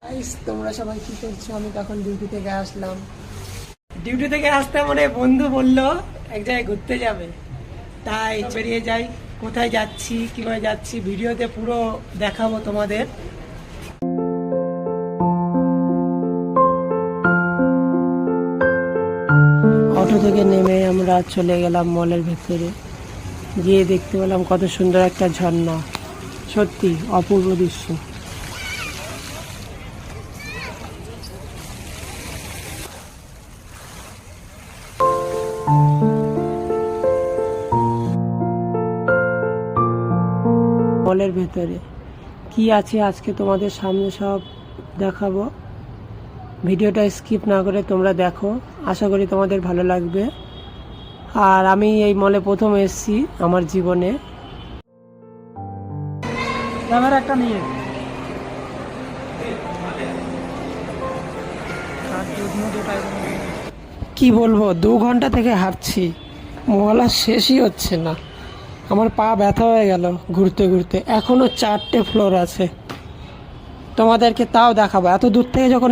Guys, তোমরা সবাই কি করছো? আমি তখন ডিউটি থেকে আসলাম। ডিউটি থেকে আসতে মানে বন্ধু বললো এক জায়গায় ঘুরতে যাবে, তাই বেরিয়ে যাই। কোথায় যাচ্ছি, কিভাবে যাচ্ছি, ভিডিওতে পুরো দেখাবো তোমাদের। অটো থেকে নেমে আমরা চলে গেলাম মলের ভেতরে। গিয়ে দেখতে পেলাম কত সুন্দর একটা ঝর্ণা, সত্যি অপূর্ব দৃশ্য। মলের ভেতরে কি আছে আজকে তোমাদের সামনে সব দেখাবো। ভিডিওটা স্কিপ না করে তোমরা দেখো, আশা করি তোমাদের ভালো লাগবে। আর আমি এই মলে প্রথম এসেছি আমার জীবনে। ক্যামেরা একটা নিয়ে কি বলবো, 2 ঘন্টা থেকে হাঁটছি, মল আর শেষই হচ্ছে না। আমার পা ব্যথা হয়ে গেল ঘুরতে ঘুরতে। এখনো 4টে ফ্লোর আছে, তোমাদেরকে তাও দেখাবো। এত দূর থেকে যখন